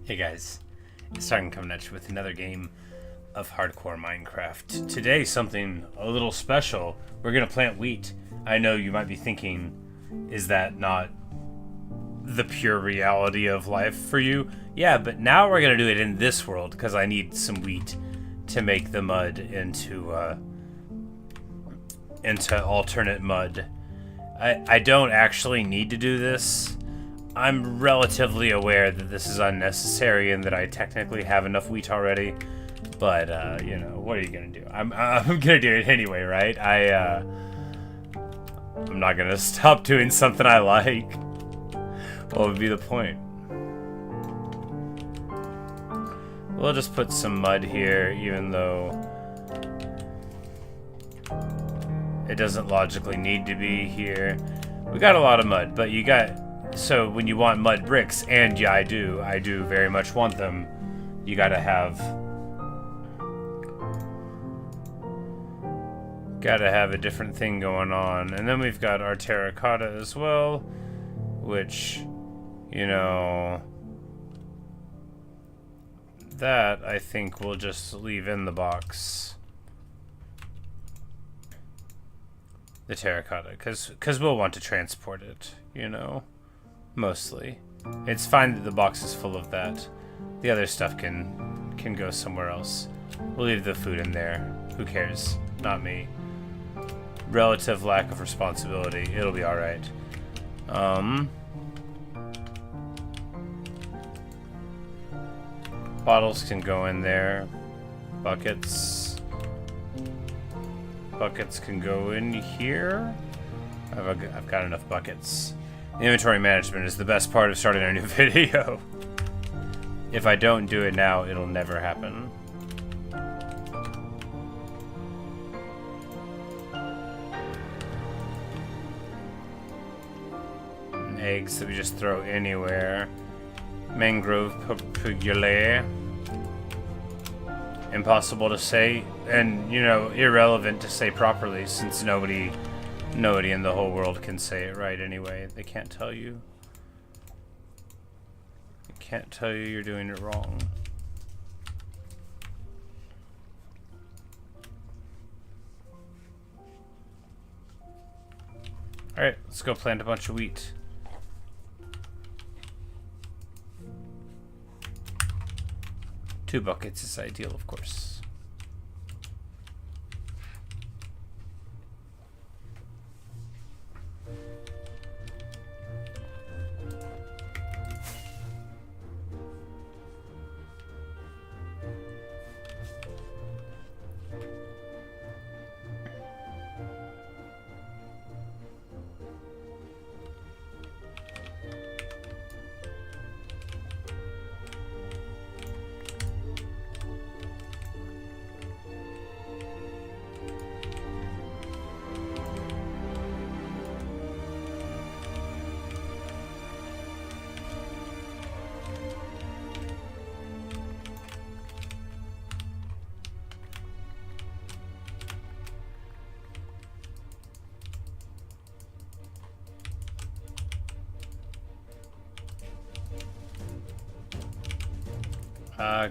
Hey guys, it's Starting coming at you with another game of hardcore Minecraft. Today, something a little special. We're gonna plant wheat. I know you might be thinking, is that not the pure reality of life for you? Yeah, but now we're gonna do it in this world because I need some wheat to make the mud into alternate mud. I don't actually need to do this. I'm relatively aware that this is unnecessary and that I technically have enough wheat already, but you know, what are you gonna do? I'm gonna do it anyway, right? I'm not gonna stop doing something I like. What would be the point? We'll just put some mud here, even though it doesn't logically need to be here. We got a lot of mud, but you got. So when you want mud bricks, and yeah, I do very much want them, you gotta have a different thing going on. And then we've got our terracotta as well, which, you know, that I think we'll just leave in the box. The terracotta, because we'll want to transport it, you know. Mostly. It's fine that the box is full of that. The other stuff can go somewhere else. We'll leave the food in there. Who cares? Not me. Relative lack of responsibility. It'll be alright. Bottles can go in there. Buckets. Buckets can go in here. I've got enough buckets. Inventory management is the best part of starting a new video. If I don't do it now, it'll never happen. And eggs that we just throw anywhere. Mangrove populaire. Impossible to say, and you know, irrelevant to say properly since nobody in the whole world can say it right anyway. They can't tell you. They can't tell you you're doing it wrong. Alright, let's go plant a bunch of wheat. Two buckets is ideal, of course.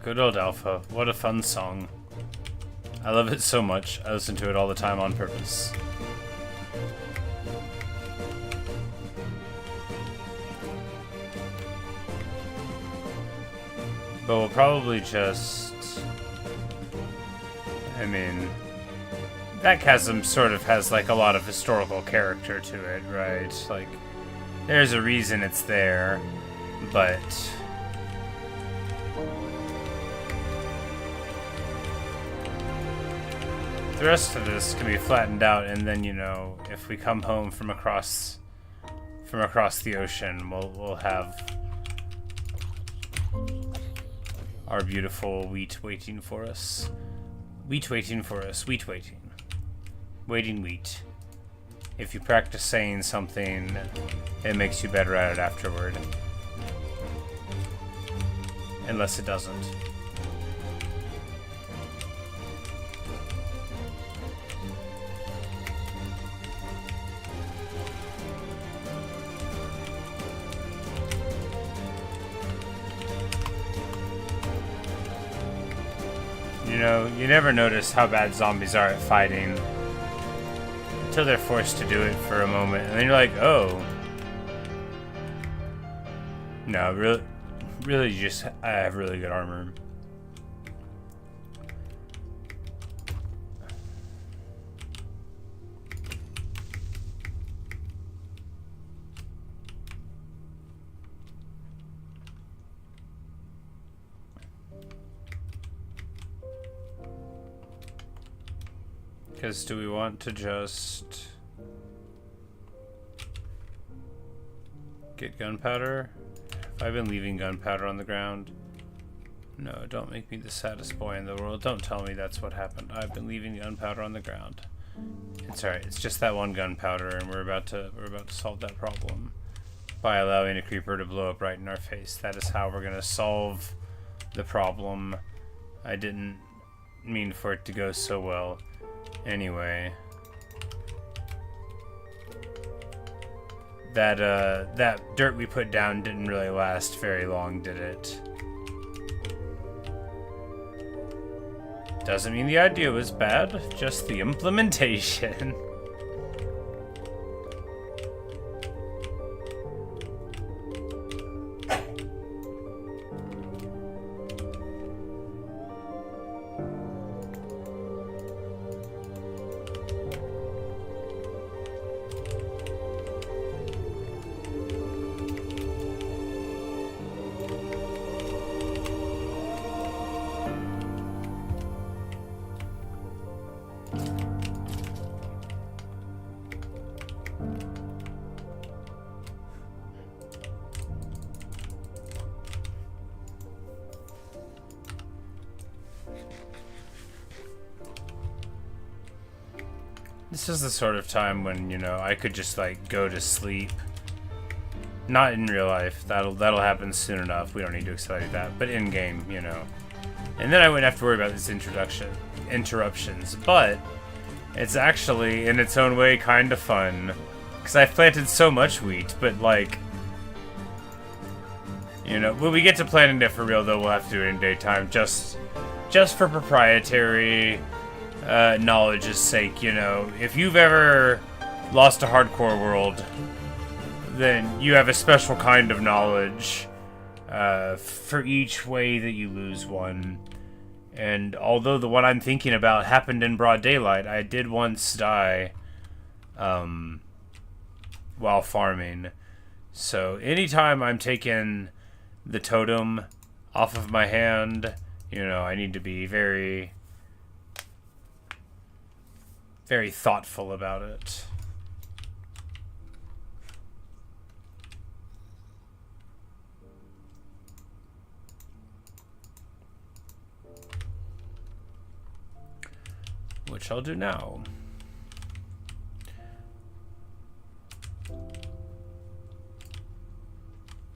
Good old Alpha. What a fun song. I love it so much. I listen to it all the time on purpose. But we'll probably just... I mean... That chasm sort of has like a lot of historical character to it, right? Like, there's a reason it's there, but... The rest of this can be flattened out, and then, you know, if we come home from across the ocean, we'll have our beautiful wheat waiting for us. Wheat waiting for us. Wheat waiting. Waiting wheat. If you practice saying something, it makes you better at it afterward. Unless it doesn't. You know, you never notice how bad zombies are at fighting until they're forced to do it for a moment, and then you're like, oh. No, really, I have really good armor. Because do we want to just get gunpowder? Have I been leaving gunpowder on the ground? No, don't make me the saddest boy in the world. Don't tell me that's what happened. I've been leaving gunpowder on the ground. It's alright, it's just that one gunpowder, and we're about to solve that problem by allowing a creeper to blow up right in our face. That is how we're gonna solve the problem. I didn't mean for it to go so well. Anyway, that dirt we put down didn't really last very long, did it? Doesn't mean the idea was bad, just the implementation. This is the sort of time when, you know, I could just like go to sleep. Not in real life. That'll happen soon enough. We don't need to accelerate that. But in game, you know. And then I wouldn't have to worry about these interruptions. But it's actually in its own way kind of fun. Because I've planted so much wheat, but like, you know, when we get to planting it for real though, we'll have to do it in daytime. Just for proprietary knowledge's sake, you know. If you've ever lost a hardcore world, then you have a special kind of knowledge for each way that you lose one. And although the one I'm thinking about happened in broad daylight, I did once die while farming. So anytime I'm taking the totem off of my hand, you know, I need to be very thoughtful about it. Which I'll do now.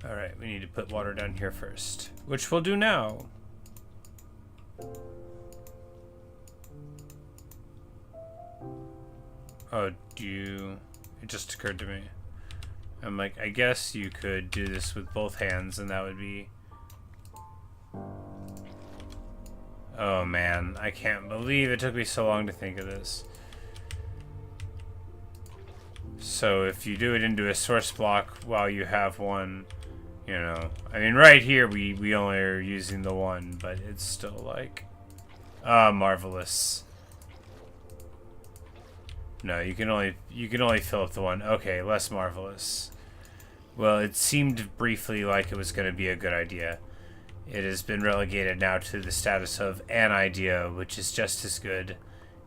Alright, we need to put water down here first. Which we'll do now. Oh, it just occurred to me. I'm like, I guess you could do this with both hands and that would be... Oh man, I can't believe it took me so long to think of this. So if you do it into a source block while you have one, you know, I mean right here we only are using the one, but it's still like, marvelous. No, you can only fill up the one. Okay, less marvelous. Well, it seemed briefly like it was going to be a good idea. It has been relegated now to the status of an idea, which is just as good,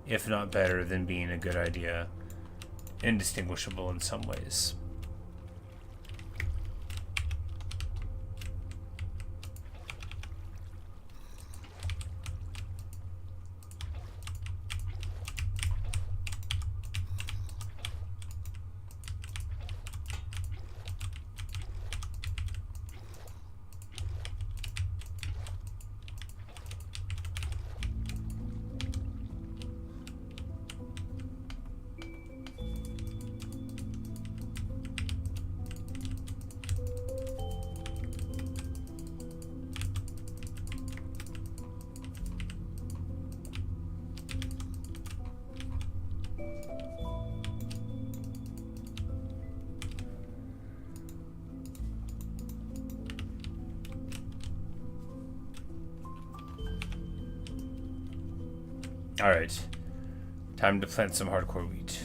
if not better, than being a good idea. Indistinguishable in some ways. Alright. Time to plant some hardcore wheat.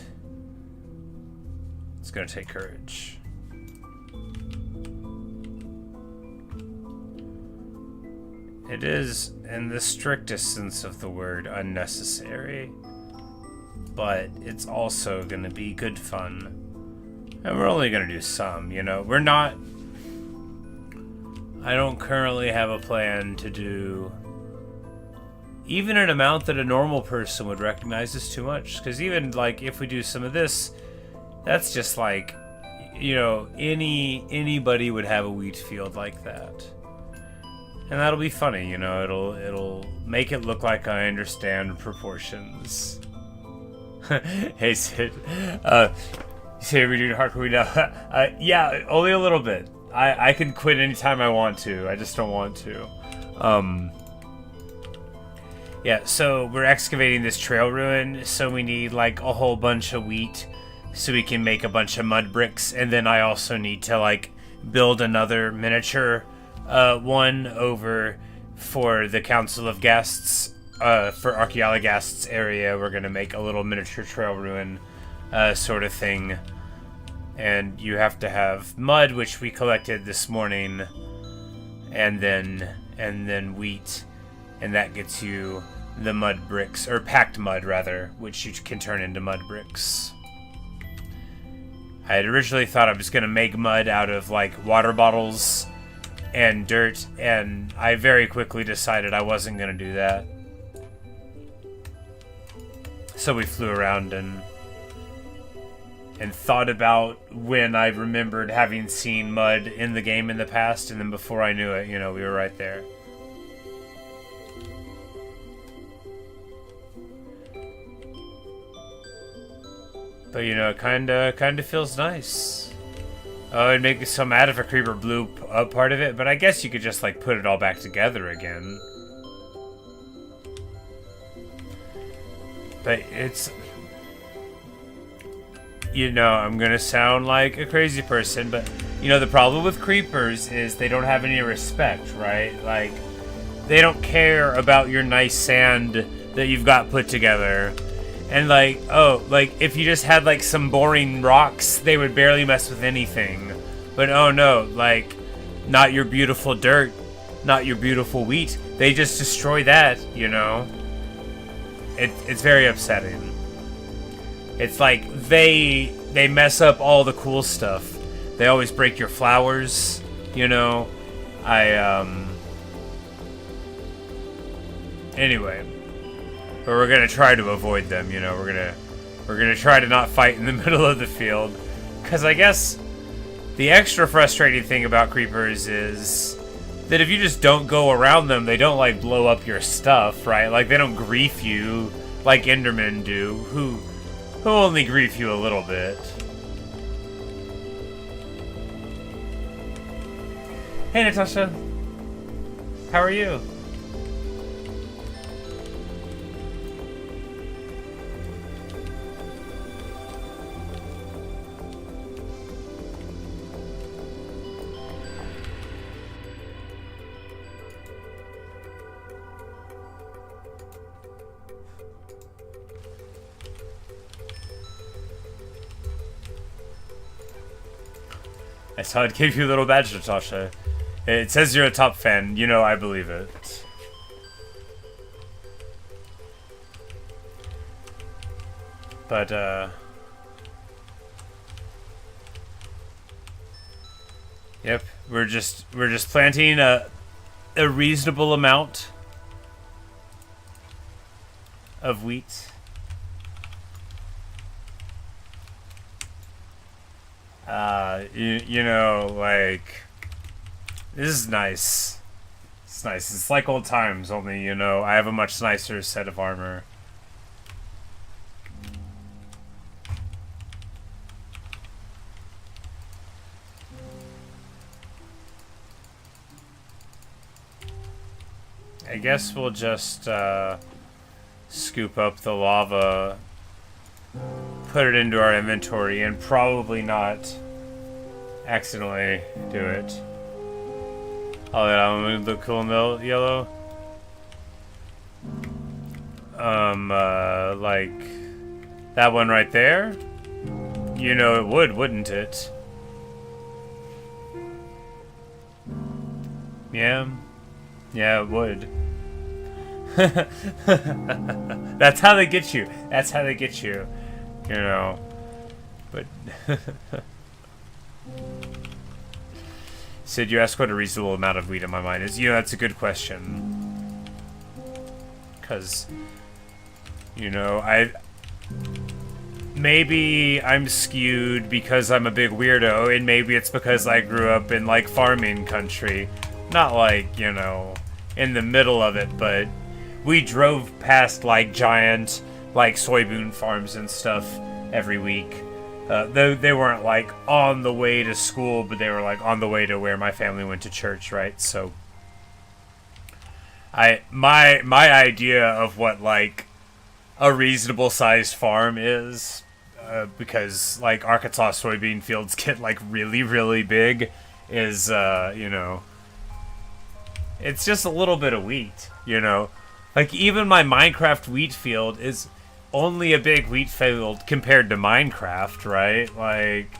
It's gonna take courage. It is, in the strictest sense of the word, unnecessary. But it's also gonna be good fun. And we're only gonna do some, you know? We're not... I don't currently have a plan to do even an amount that a normal person would recognize as too much. Because even, like, if we do some of this, that's just like, you know, anybody would have a wheat field like that. And that'll be funny, you know, it'll make it look like I understand proportions. Hey, Sid. You say we're doing hardcore now? Yeah, only a little bit. I can quit anytime I want to. I just don't want to. Yeah, so we're excavating this trail ruin, so we need like a whole bunch of wheat so we can make a bunch of mud bricks, and then I also need to like build another miniature one over for the Council of Guests, for Archaeologast's area. We're gonna make a little miniature trail ruin sort of thing. And you have to have mud, which we collected this morning, and then wheat, and that gets you the mud bricks, or packed mud rather, which you can turn into mud bricks. I had originally thought I was gonna make mud out of like water bottles and dirt, and I very quickly decided I wasn't gonna do that. So we flew around and thought about when I remembered having seen mud in the game in the past, and then before I knew it, you know, we were right there. But you know, it kinda feels nice. Oh, it'd make me so mad if a creeper blew up part of it, but I guess you could just like put it all back together again. But it's... You know, I'm gonna sound like a crazy person, but you know, the problem with creepers is they don't have any respect, right? Like, they don't care about your nice sand that you've got put together. And like, oh, like if you just had like some boring rocks, they would barely mess with anything. But oh no, like, not your beautiful dirt, not your beautiful wheat. They just destroy that, you know? It's very upsetting. It's like they mess up all the cool stuff. They always break your flowers, you know. Anyway, but we're gonna try to avoid them, you know. We're gonna try to not fight in the middle of the field, because I guess the extra frustrating thing about creepers is that if you just don't go around them, they don't like blow up your stuff, right? Like they don't grief you like Endermen do, who only grief you a little bit. Hey Natasha, how are you? I saw it gave you a little badge, Natasha. It says you're a top fan. You know, I believe it. But, yep, we're just planting a reasonable amount of wheat. You know, like, this is nice. It's nice. It's like old times, only, you know, I have a much nicer set of armor. I guess we'll just, scoop up the lava, put it into our inventory, and probably not accidentally do it. Oh, that one would look cool in the yellow. Like that one right there? You know it would, wouldn't it? Yeah. Yeah, it would. That's how they get you. That's how they get you. You know. But Sid, you asked what a reasonable amount of weed in my mind is. You know, that's a good question. Because, you know, maybe I'm skewed because I'm a big weirdo, and maybe it's because I grew up in, like, farming country. Not, like, you know, in the middle of it, but we drove past, like, giant, like, soybean farms and stuff every week. They weren't, like, on the way to school, but they were, like, on the way to where my family went to church, right? So, my idea of what, like, a reasonable sized farm is, because, like, Arkansas soybean fields get, like, really, really big, is, you know, it's just a little bit of wheat, you know? Like, even my Minecraft wheat field is only a big wheat field compared to Minecraft, right? Like,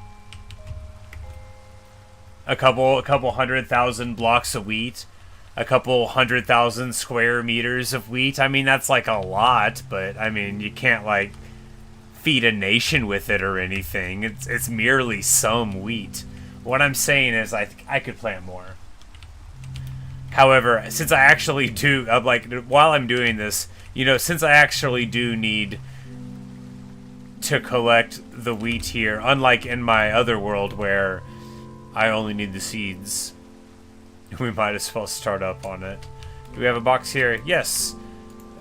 a couple 100,000 blocks of wheat, a couple 100,000 square meters of wheat. I mean, that's like a lot, but I mean, you can't like feed a nation with it or anything. It's merely some wheat. What I'm saying is, I could plant more. However, since I actually do, while I'm doing this, you know, since I actually do need to collect the wheat here, unlike in my other world where I only need the seeds, we might as well start up on it. Do we have a box here? Yes.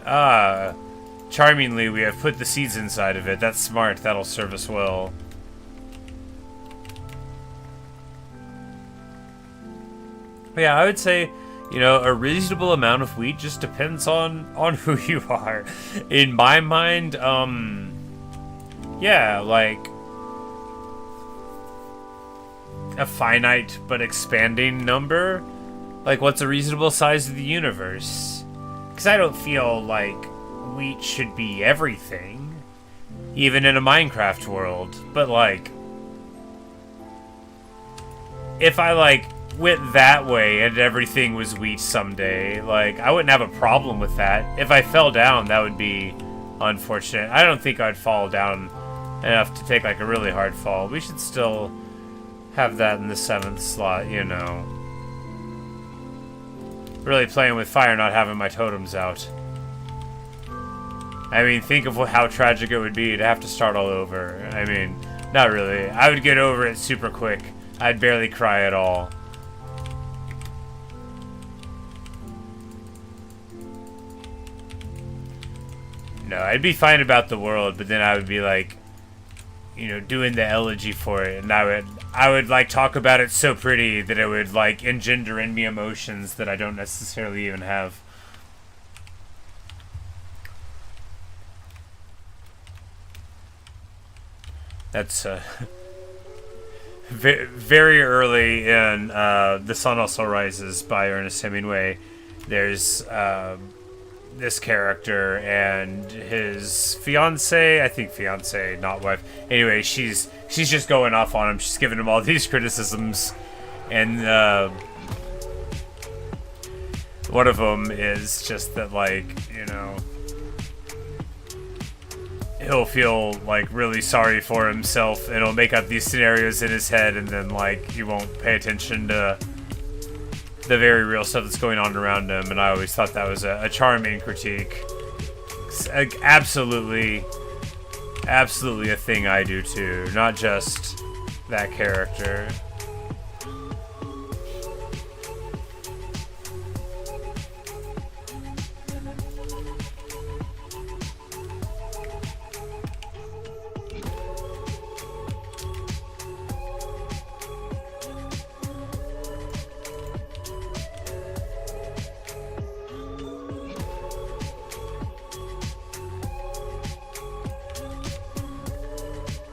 Charmingly, we have put the seeds inside of it. That's smart. That'll serve us well. But yeah, I would say, you know, a reasonable amount of wheat just depends on who you are. In my mind, yeah, like a finite but expanding number. Like, what's a reasonable size of the universe? Because I don't feel like wheat should be everything, even in a Minecraft world. But, like, if I, like, went that way and everything was wheat someday, like, I wouldn't have a problem with that. If I fell down, that would be unfortunate. I don't think I'd fall down enough to take, like, a really hard fall. We should still have that in the 7th slot, you know. Really playing with fire, not having my totems out. I mean, think of how tragic it would be to have to start all over. I mean, not really. I would get over it super quick. I'd barely cry at all. No, I'd be fine about the world, but then I would be like, you know, doing the elegy for it, and I would like talk about it so pretty that it would like engender in me emotions that I don't necessarily even have. That's very early in The Sun Also Rises by Ernest Hemingway. There's this character and his fiance, I think fiance, not wife. Anyway, she's just going off on him. She's giving him all these criticisms, and one of them is just that, like, you know, he'll feel like really sorry for himself, and he'll make up these scenarios in his head, and then like he won't pay attention to the very real stuff that's going on around him. And I always thought that was a charming critique. It's absolutely a thing I do too, not just that character.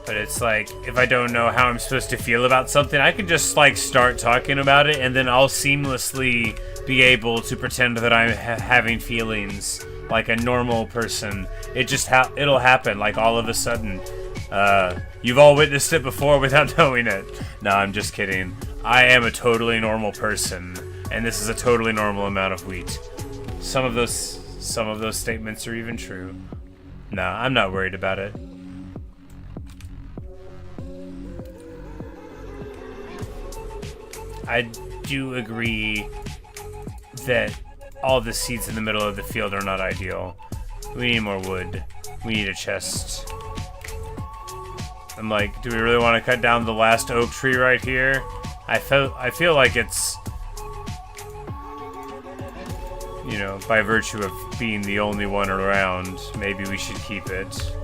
But it's like, if I don't know how I'm supposed to feel about something, I can just like start talking about it, and then I'll seamlessly be able to pretend that I'm having feelings like a normal person. It just it'll happen like all of a sudden. You've all witnessed it before without knowing it. No, I'm just kidding. I am a totally normal person, and this is a totally normal amount of wheat. Some of those statements are even true. No, I'm not worried about it. I do agree that all the seeds in the middle of the field are not ideal. We need more wood. We need a chest. I'm like, do we really want to cut down the last oak tree right here? I feel like it's, you know, by virtue of being the only one around, maybe we should keep it.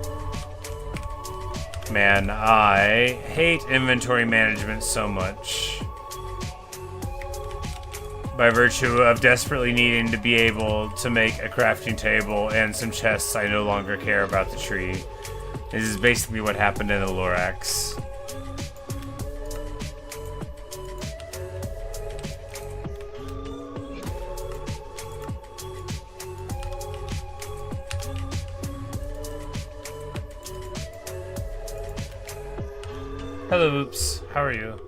Man, I hate inventory management so much. By virtue of desperately needing to be able to make a crafting table and some chests, I no longer care about the tree. This is basically what happened in the Lorax. Hello, Oops. How are you?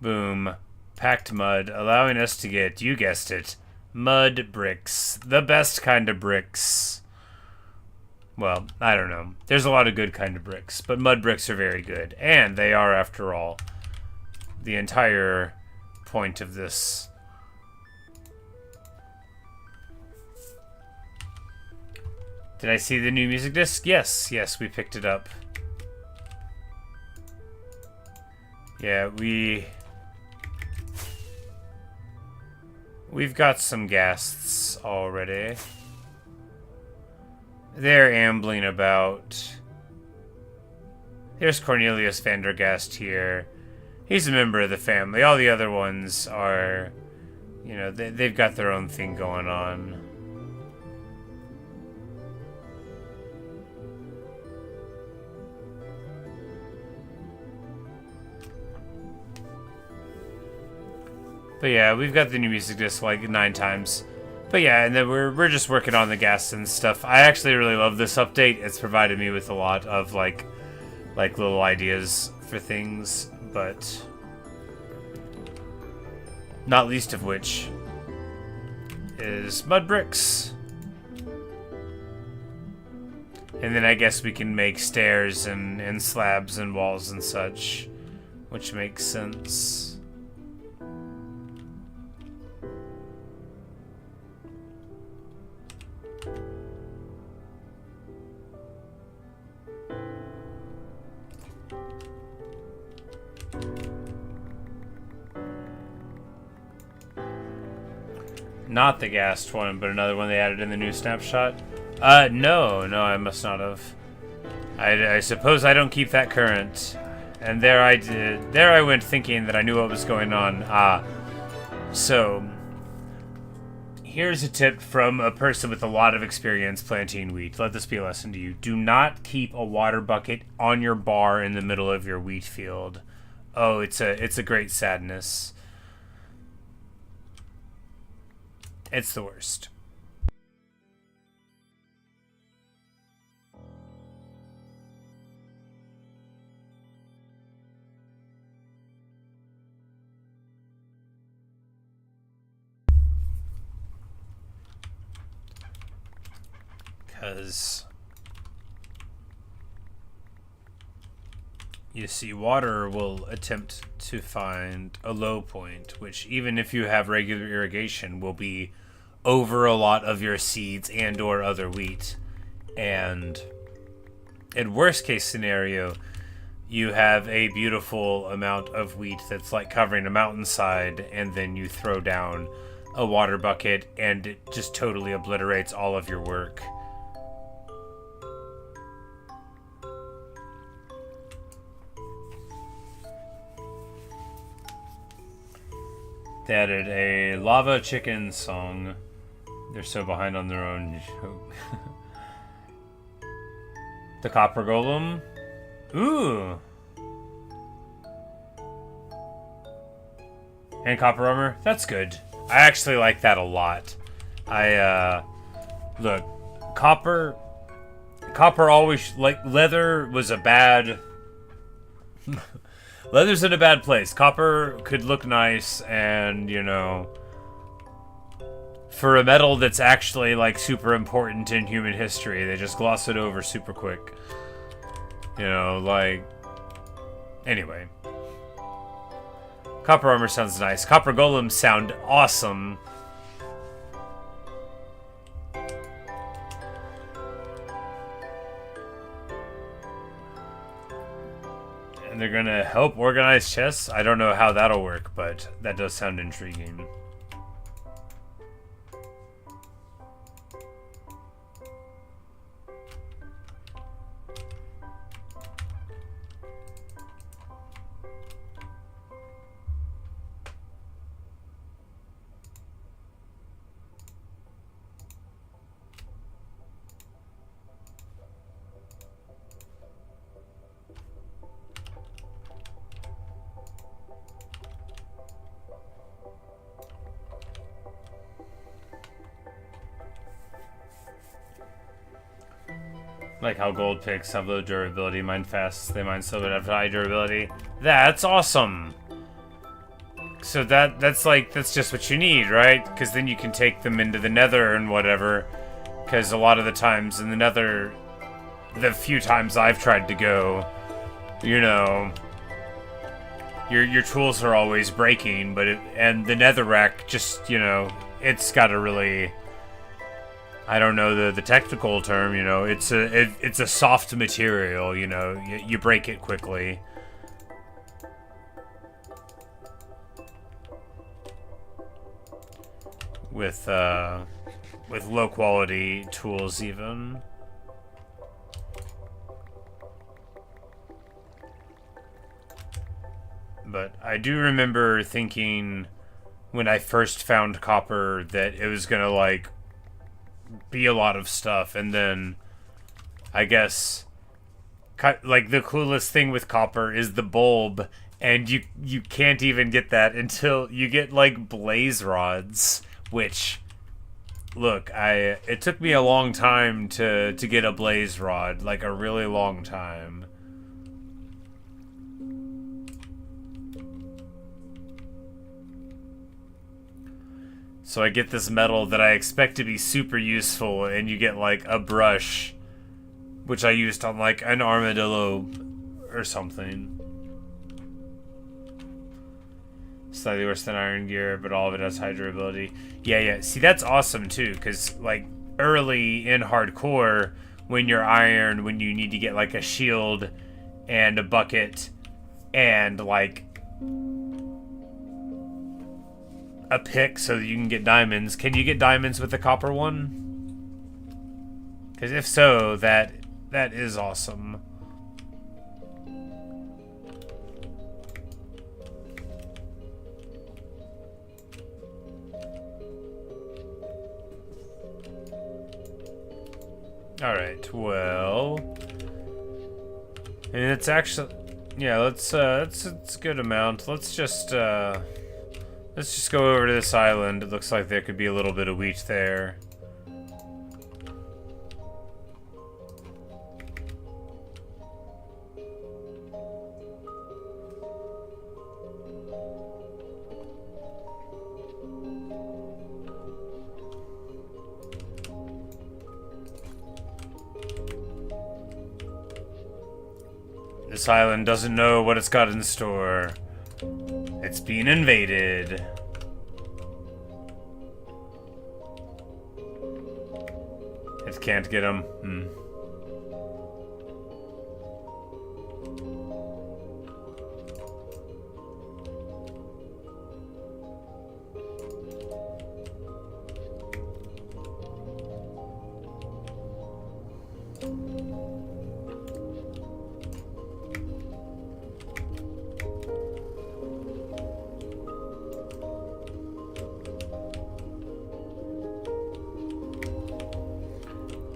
Boom. Packed mud, allowing us to get, you guessed it, mud bricks. The best kind of bricks. Well, I don't know. There's a lot of good kind of bricks, but mud bricks are very good. And they are, after all, the entire point of this. Did I see the new music disc? Yes, yes, we picked it up. Yeah, we've got some guests already. They're ambling about. Here's Cornelius Vandergast here. He's a member of the family. All the other ones are, you know, they've got their own thing going on. But yeah, we've got the new music disc like 9 times. But yeah, and then we're just working on the gas and stuff. I actually really love this update. It's provided me with a lot of like little ideas for things, but not least of which is mud bricks. And then I guess we can make stairs and slabs and walls and such, which makes sense. Not the gassed one, but another one they added in the new snapshot. No, I must not have. I suppose I don't keep that current. And there I did. There I went thinking that I knew what was going on. So here's a tip from a person with a lot of experience planting wheat. Let this be a lesson to you. Do not keep a water bucket on your bar in the middle of your wheat field. Oh, it's a great sadness. It's the worst. Because you see, water will attempt to find a low point, which even if you have regular irrigation will be over a lot of your seeds and or other wheat. And in worst case scenario, you have a beautiful amount of wheat that's like covering a mountainside, and then you throw down a water bucket and it just totally obliterates all of your work. They added a lava chicken song. They're so behind on their own joke. The copper golem. Ooh. And copper armor? That's good. I actually like that a lot. Look, copper always, like, leather was a bad... Leather's in a bad place. Copper could look nice and, you know... For a metal that's actually, like, super important in human history, they just gloss it over super quick. You know, like... Anyway. Copper armor sounds nice. Copper golems sound awesome. And they're gonna help organize chests? I don't know how that'll work, but that does sound intriguing. Like how gold picks have low durability, mine fast, they mine silver have high durability. That's awesome! So that's just what you need, right? Because then you can take them into the nether and whatever. Because a lot of the times in the nether, the few times I've tried to go, you know, your tools are always breaking, but and the netherrack just, you know, it's got a really... I don't know the technical term, you know. It's a soft material, you know. You break it quickly. With low quality tools, even. But I do remember thinking when I first found copper that it was gonna like be a lot of stuff, and then I guess like the coolest thing with copper is the bulb, and you can't even get that until you get like blaze rods, which look, it took me a long time to get a blaze rod, like a really long time. So I get this metal that I expect to be super useful, and you get like a brush, which I used on like an armadillo or something. Slightly worse than iron gear, but all of it has high durability. Yeah. See, that's awesome too, because like early in hardcore, when you're iron, when you need to get like a shield and a bucket and like a pick so that you can get diamonds. Can you get diamonds with the copper one? Because if so, that is awesome. Alright, well... And it's actually... Yeah, it's a good amount. Let's just go over to this island. It looks like there could be a little bit of wheat there. This island doesn't know what it's got in store. It's being invaded. It can't get them.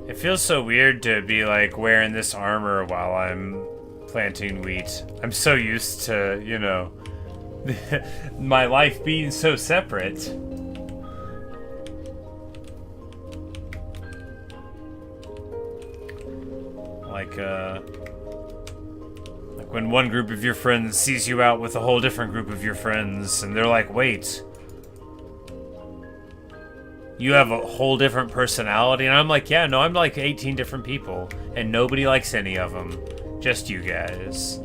It feels so weird to be like wearing this armor while I'm planting wheat. I'm so used to, you know, my life being so separate. Like when one group of your friends sees you out with a whole different group of your friends, and they're like, wait, you have a whole different personality? And I'm like, yeah, no, I'm like 18 different people, and nobody likes any of them. Just you guys.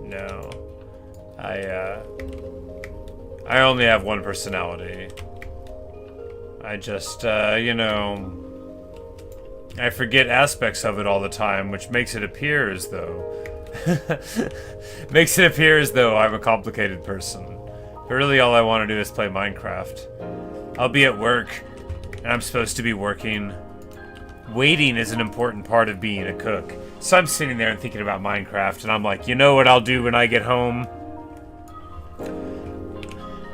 No. I only have one personality. I just, you know, I forget aspects of it all the time, which makes it appear as though... makes it appear as though I'm a complicated person. But really all I want to do is play Minecraft. I'll be at work, and I'm supposed to be working. Waiting is an important part of being a cook. So I'm sitting there and thinking about Minecraft, and I'm like, you know what I'll do when I get home?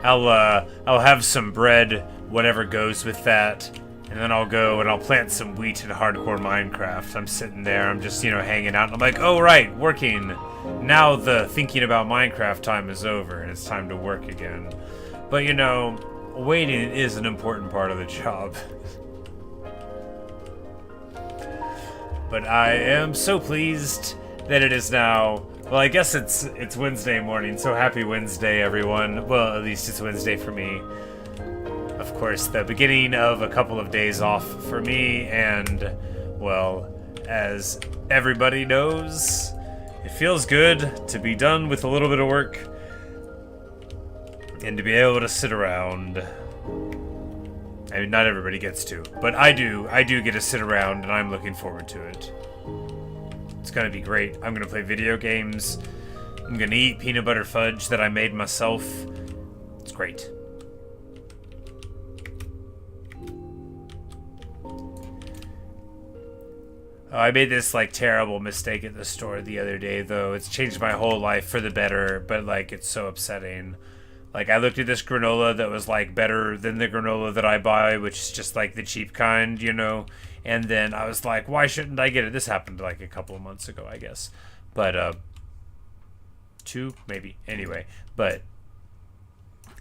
I'll have some bread, whatever goes with that, and then I'll go and I'll plant some wheat in hardcore Minecraft. I'm sitting there, I'm just, you know, hanging out, and I'm like, oh right, working. Now the thinking about Minecraft time is over, and it's time to work again. But you know, waiting is an important part of the job. But I am so pleased that it is now... Well, I guess it's Wednesday morning, so happy Wednesday, everyone. Well, at least it's Wednesday for me. Of course, the beginning of a couple of days off for me, and, well, as everybody knows, it feels good to be done with a little bit of work and to be able to sit around. I mean, not everybody gets to, but I do get to sit around, and I'm looking forward to it. It's gonna be great. I'm gonna play video games. I'm gonna eat peanut butter fudge that I made myself. It's great. Oh, I made this, like, terrible mistake at the store the other day, though. It's changed my whole life for the better, but, like, it's so upsetting. Like, I looked at this granola that was, like, better than the granola that I buy, which is just, like, the cheap kind, you know? And then I was like, why shouldn't I get it? This happened, like, a couple of months ago, I guess. But, 2, maybe. Anyway, but...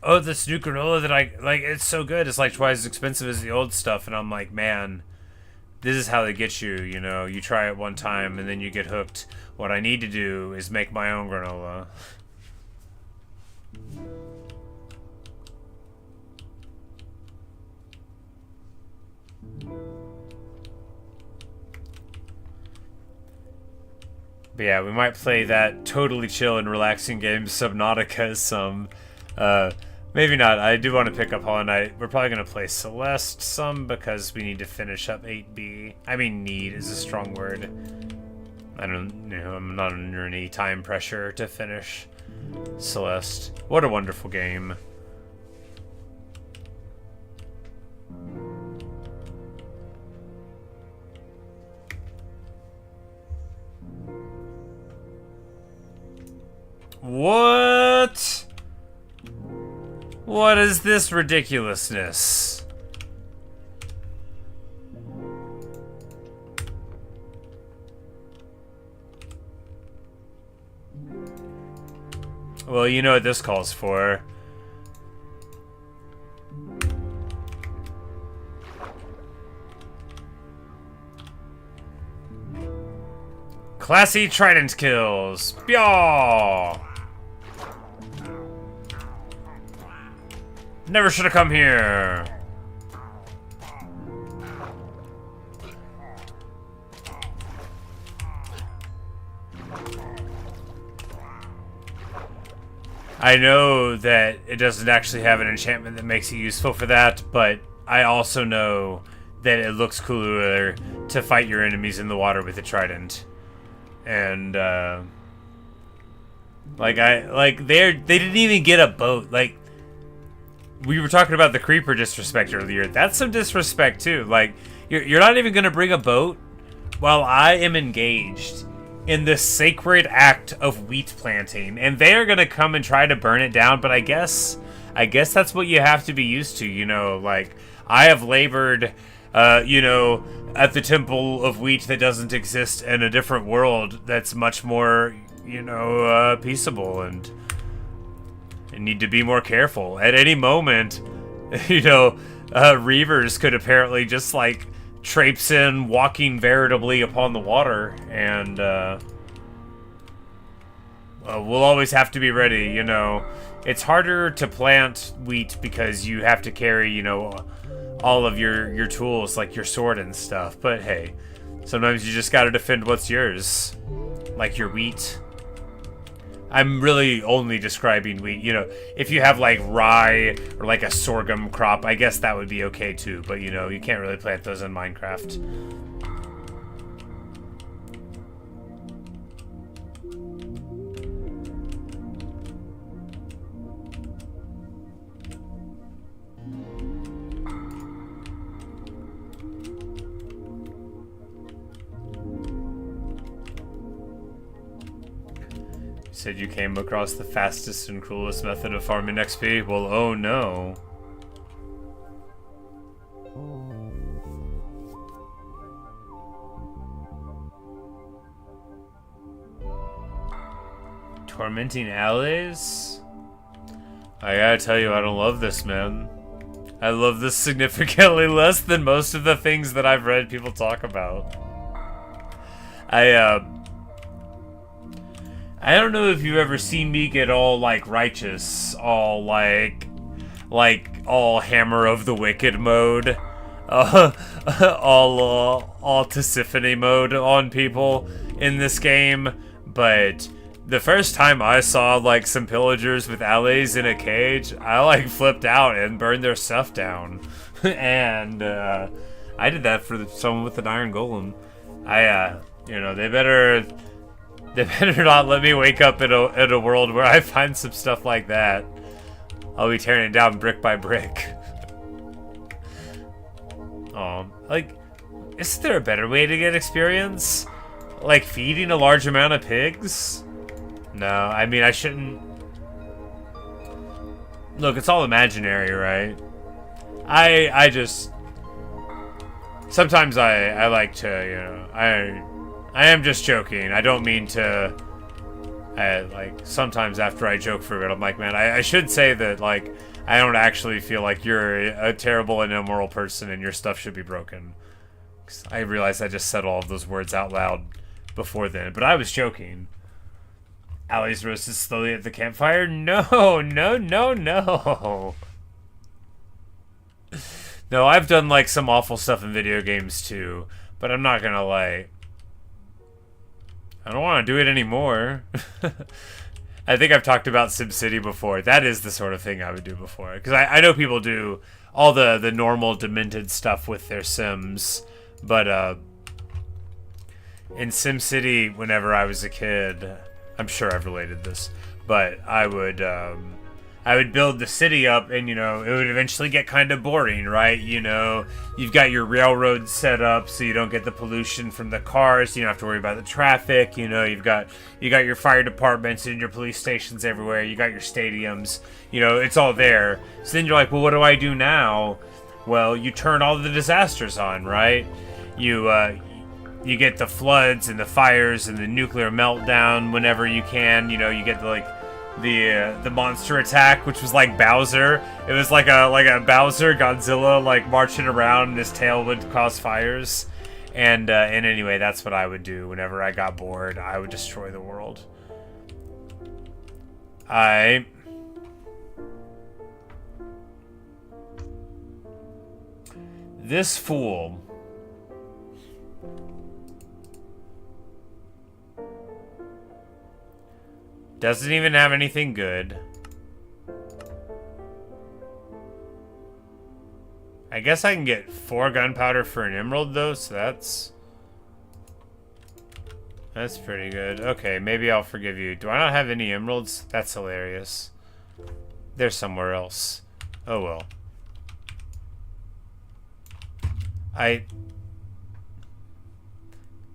Oh, this new granola that I... Like, it's so good. It's, like, twice as expensive as the old stuff. And I'm like, man, this is how they get you, you know? You try it one time, and then you get hooked. What I need to do is make my own granola. But yeah, we might play that totally chill and relaxing game, Subnautica, some. Maybe not. I do want to pick up Hollow Knight. We're probably going to play Celeste some because we need to finish up 8B. I mean, need is a strong word. I don't, you know, I'm not under any time pressure to finish Celeste. What a wonderful game. What? What is this ridiculousness? Well, you know what this calls for. Classy trident kills. Yaw! Never should have come here. I know that it doesn't actually have an enchantment that makes it useful for that, but I also know that it looks cooler to fight your enemies in the water with a trident. And they didn't even get a boat. Like, we were talking about the creeper disrespect earlier. That's some disrespect too. Like, you're not even gonna bring a boat while I am engaged in the sacred act of wheat planting, and they are gonna come and try to burn it down. But I guess that's what you have to be used to, you know. Like, I have labored, you know, at the temple of wheat that doesn't exist in a different world that's much more peaceable and need to be more careful. At any moment, Reavers could apparently just, like, traipse in, walking veritably upon the water, and, we'll always have to be ready, It's harder to plant wheat because you have to carry, all of your tools, like your sword and stuff. But hey, sometimes you just gotta defend what's yours. Like your wheat. I'm really only describing wheat. If you have like rye or like a sorghum crop, I guess that would be okay too. But you can't really plant those in Minecraft. Said you came across the fastest and cruelest method of farming XP? Well, oh no. Tormenting allies? I gotta tell you, I don't love this, man. I love this significantly less than most of the things that I've read people talk about. I don't know if you've ever seen me get all, like, righteous, all, like all Hammer of the Wicked mode, all Tisiphone mode on people in this game, but the first time I saw, like, some pillagers with allies in a cage, I, like, flipped out and burned their stuff down, and, I did that for someone with an iron golem. They better not let me wake up in a world where I find some stuff like that. I'll be tearing it down brick by brick. Isn't there a better way to get experience? Like feeding a large amount of pigs? No, I mean, I shouldn't... Look, it's all imaginary, right? I just... Sometimes I like to, I am just joking. I don't mean to... sometimes after I joke for a bit, I'm like, man, I should say that, like, I don't actually feel like you're a terrible and immoral person and your stuff should be broken. 'Cause I realized I just said all of those words out loud before then, but I was joking. Allies roasted slowly at the campfire? No, no, no, no. No, I've done, like, some awful stuff in video games, too. But I'm not gonna lie. I don't want to do it anymore. I think I've talked about SimCity before. That is the sort of thing I would do before. Because I know people do all the normal demented stuff with their Sims. But in SimCity, whenever I was a kid, I'm sure I've related this, but I would build the city up and, it would eventually get kind of boring, right? You've got your railroad set up so you don't get the pollution from the cars. You don't have to worry about the traffic. You've got your fire departments and your police stations everywhere. You got your stadiums. It's all there. So then you're like, well, what do I do now? Well, you turn all the disasters on, right? You get the floods and the fires and the nuclear meltdown whenever you can. You get the monster attack, which was like Bowser. It was like a Bowser Godzilla like marching around, and his tail would cause fires. And anyway, that's what I would do whenever I got bored. I would destroy the world. This fool doesn't even have anything good. I guess I can get 4 gunpowder for an emerald though, so that's pretty good. Okay, maybe I'll forgive you. Do I not have any emeralds? That's hilarious. They're somewhere else. Oh well.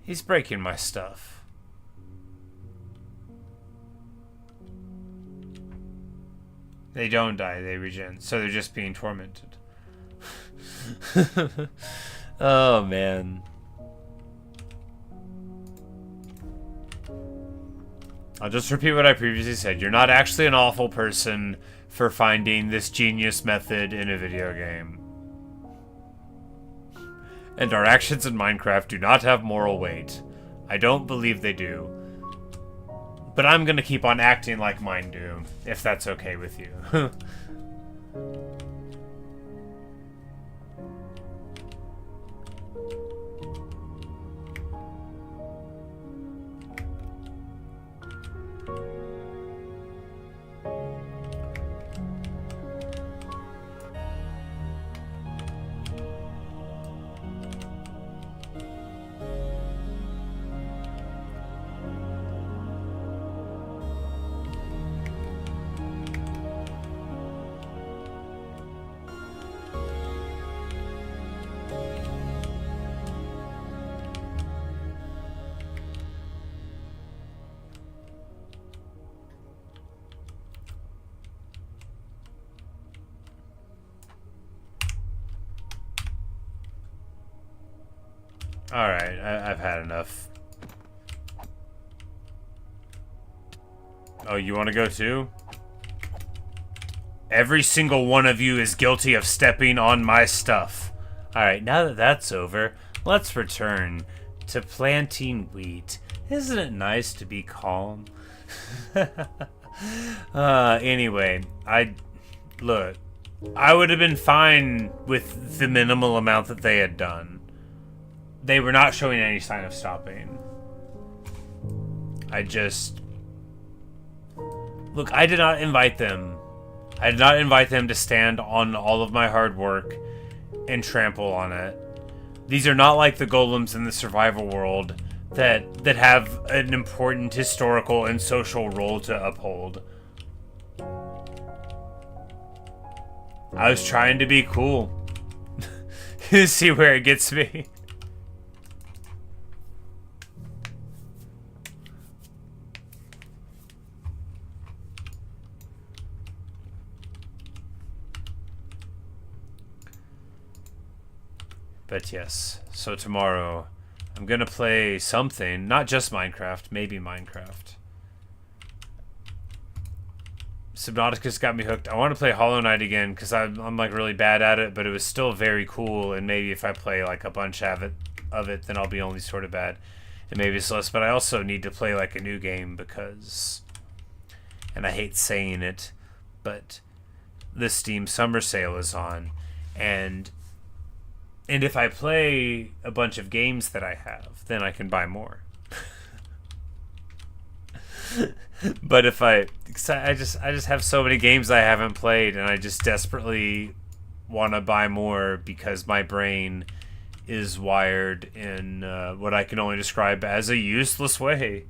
He's breaking my stuff. They don't die, they regen. So they're just being tormented. Oh, man. I'll just repeat what I previously said. You're not actually an awful person for finding this genius method in a video game. And our actions in Minecraft do not have moral weight. I don't believe they do. But I'm gonna keep on acting like mine do, if that's okay with you. Alright, I've had enough. Oh, you want to go too? Every single one of you is guilty of stepping on my stuff. Alright, now that that's over, let's return to planting wheat. Isn't it nice to be calm? Anyway, look, I would have been fine with the minimal amount that they had done. They were not showing any sign of stopping. Look, I did not invite them. I did not invite them to stand on all of my hard work and trample on it. These are not like the golems in the survival world that have an important historical and social role to uphold. I was trying to be cool. You see where it gets me? But yes, so tomorrow I'm gonna play something, not just Minecraft, maybe Minecraft. Subnautica's got me hooked. I want to play Hollow Knight again because I'm like really bad at it, but it was still very cool. And maybe if I play like a bunch of it, then I'll be only sort of bad, and maybe it's less. But I also need to play like a new game because, and I hate saying it, but the Steam Summer Sale is on, and if I play a bunch of games that I have, then I can buy more. But if I just have so many games I haven't played, and I just desperately want to buy more because my brain is wired in what I can only describe as a useless way.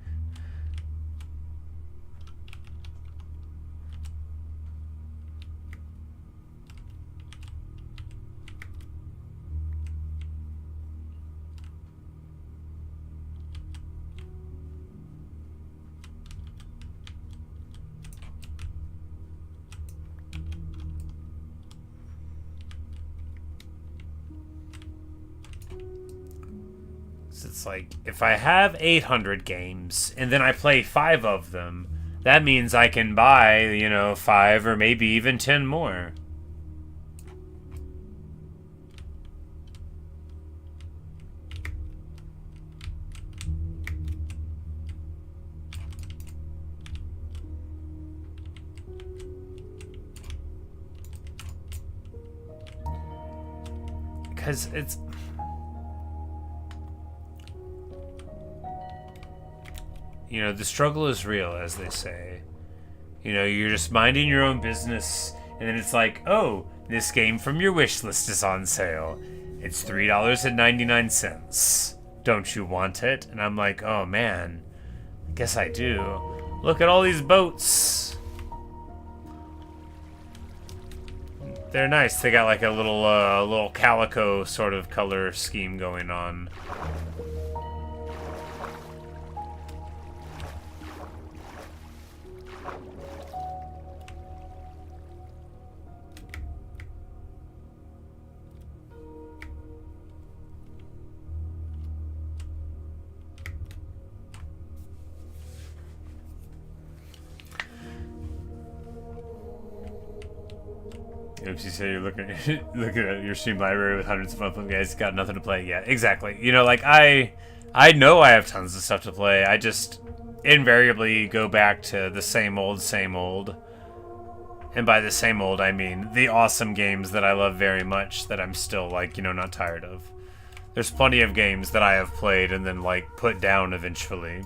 It's like, if I have 800 games, and then I play 5 of them, that means I can buy, 5 or maybe even 10 more. Because it's... the struggle is real, as they say. You're just minding your own business, and then it's like, oh, this game from your wish list is on sale. It's $3.99. Don't you want it? And I'm like, oh man, I guess I do. Look at all these boats. They're nice. They got like a little calico sort of color scheme going on. Oops, you say you're looking looking at your stream library with hundreds of fun guys, got nothing to play. Yeah, exactly. You know, like I know I have tons of stuff to play. I just invariably go back to the same old, same old. And by the same old, I mean the awesome games that I love very much that I'm still, like, you know, not tired of. There's plenty of games that I have played and then, like, put down eventually.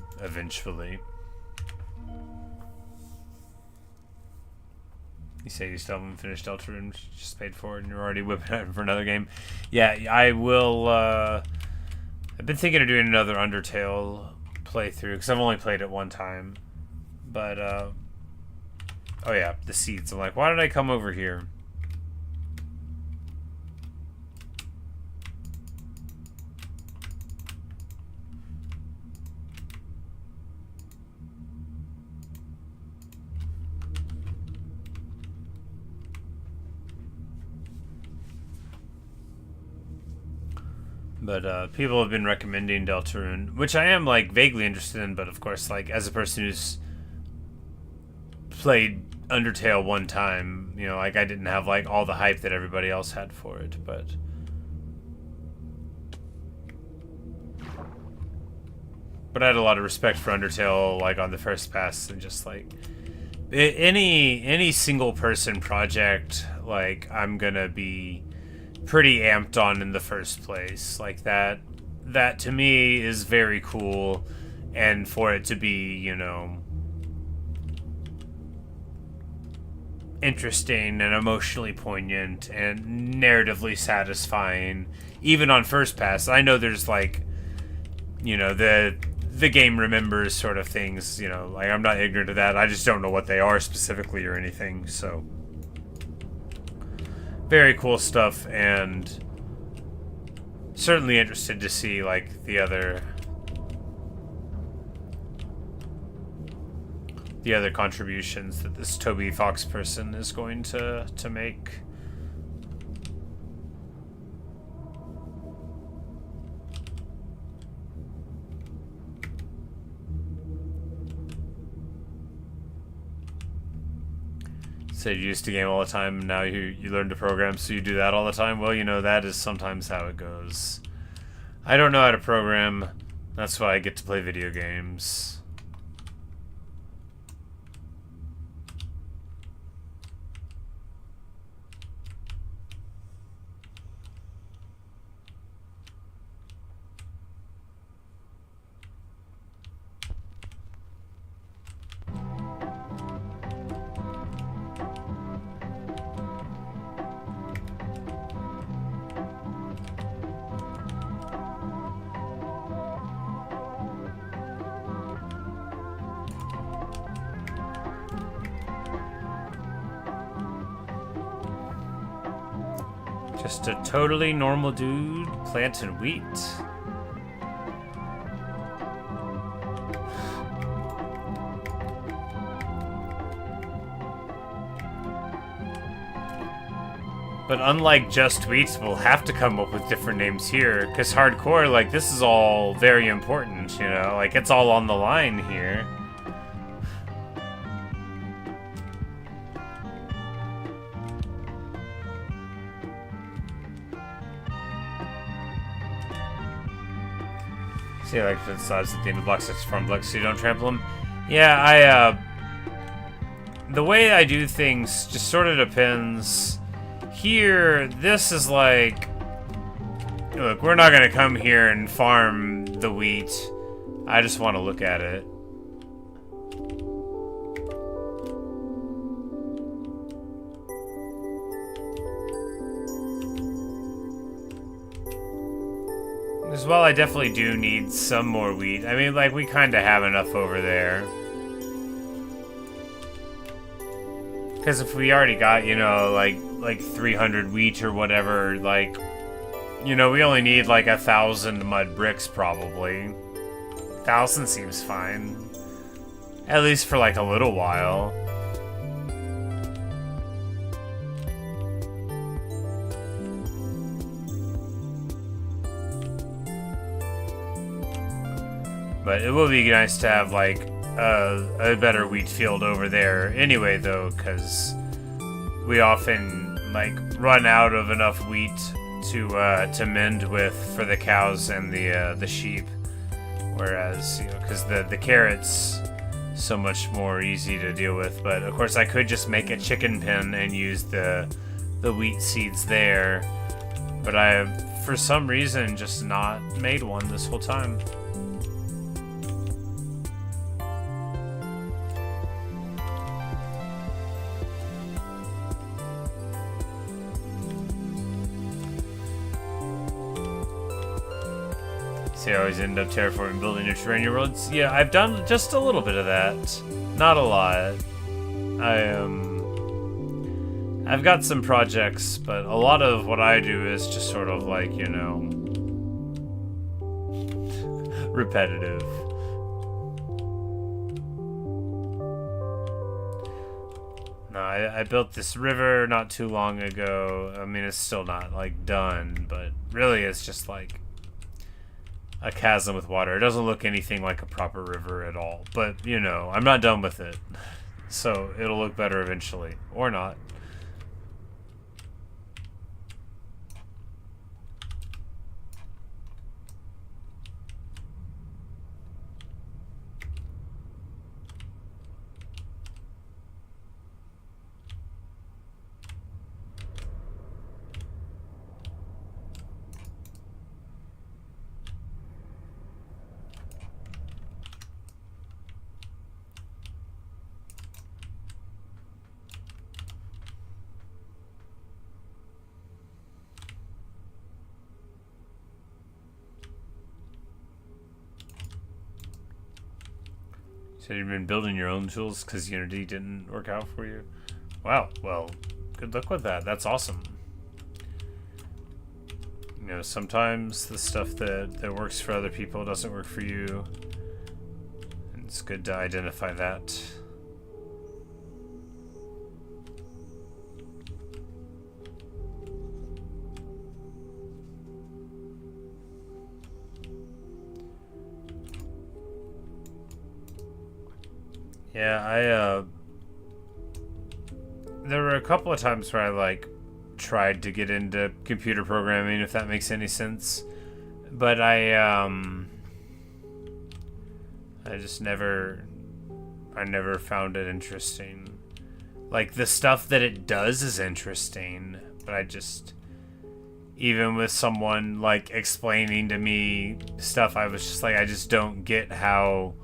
You say you still haven't finished Deltarune, just paid for it, and you're already whipping out for another game. Yeah, I will, I've been thinking of doing another Undertale playthrough, because I've only played it one time. But, oh yeah, the seeds. I'm like, why did I come over here? But people have been recommending Deltarune, which I am, like, vaguely interested in, but of course, like, as a person who's played Undertale one time, you know, like, I didn't have, like, all the hype that everybody else had for it, but I had a lot of respect for Undertale, like, on the first pass, and just, like, any single person project, like, I'm gonna be pretty amped on in the first place. Like, that to me is very cool, and for it to be, you know, interesting and emotionally poignant and narratively satisfying, even on first pass. I know there's, like, you know, the game remembers sort of things, you know, like, I'm not ignorant of that. I just don't know what they are specifically or anything, so very cool stuff, and certainly interested to see, like, the other contributions that this Toby Fox person is going to make. So you used to game all the time, and now you learn to program, so you do that all the time? Well, you know, that is sometimes how it goes. I don't know how to program, that's why I get to play video games. Just a totally normal dude planting wheat. But unlike Just Tweets, we'll have to come up with different names here, because hardcore, like, this is all very important, you know? Like, it's all on the line here. See, like, the sides at the end of block 6 farm blocks so you don't trample them. Yeah, the way I do things just sort of depends. Here, this is like, look, we're not gonna come here and farm the wheat. I just want to look at it. As well, I definitely do need some more wheat. I mean, like, we kind of have enough over there. Because if we already got, you know, like 300 wheat or whatever, like, you know, we only need like 1,000 mud bricks probably. 1,000 seems fine. At least for like a little while. But it will be nice to have like a better wheat field over there anyway, though, because we often like run out of enough wheat to mend with for the cows and the sheep. Whereas, you know, because the carrots so much more easy to deal with. But of course, I could just make a chicken pen and use the wheat seeds there. But I have, for some reason, just not made one this whole time. See, I always end up terraforming, building new terrain roads. Yeah, I've done just a little bit of that. Not a lot. I've got some projects, but a lot of what I do is just sort of like, you know, repetitive. No, I built this river not too long ago. I mean, it's still not, like, done, but really it's just, like, a chasm with water. It doesn't look anything like a proper river at all. But, you know, I'm not done with it. So it'll look better eventually. Or not. So you've been building your own tools because Unity didn't work out for you? Wow, well, good luck with that. That's awesome. You know, sometimes the stuff that works for other people doesn't work for you. And it's good to identify that. Yeah, there were a couple of times where I, like, tried to get into computer programming, if that makes any sense. But I just never found it interesting. Like, the stuff that it does is interesting, but I just, even with someone, like, explaining to me stuff, I was just like, I just don't get how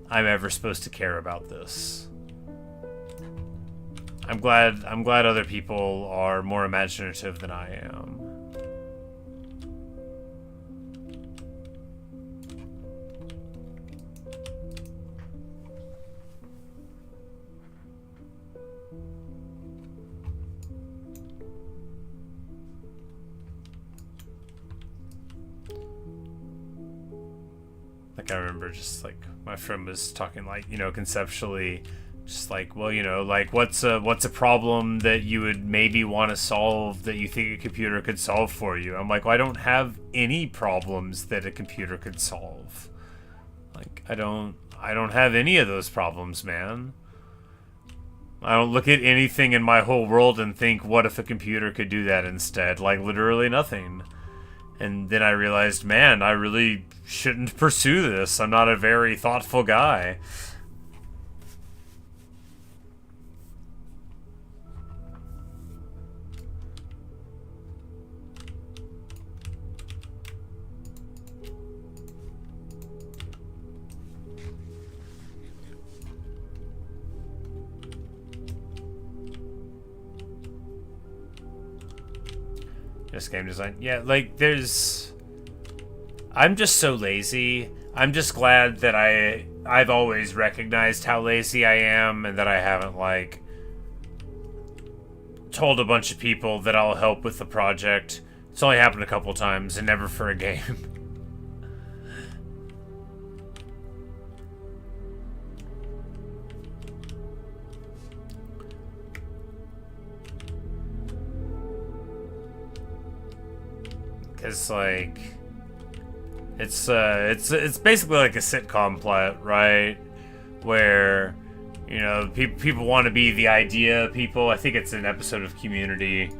I'm ever supposed to care about this. I'm glad other people are more imaginative than I am. Like, I remember just, like, my friend was talking, like, you know, conceptually, just like, well, you know, like, what's a problem that you would maybe want to solve that you think a computer could solve for you? I'm like, well, I don't have any problems that a computer could solve. Like, I don't have any of those problems, man. I don't look at anything in my whole world and think, what if a computer could do that instead? Like, literally nothing. And then I realized, man, I really shouldn't pursue this. I'm not a very thoughtful guy. Just game design. Yeah, like, I'm just so lazy. I'm just glad that I've always recognized how lazy I am and that I haven't, like, told a bunch of people that I'll help with the project. It's only happened a couple times and never for a game. It's like, it's basically like a sitcom plot, right? Where You know, people want to be the idea people. I think it's an episode of Community.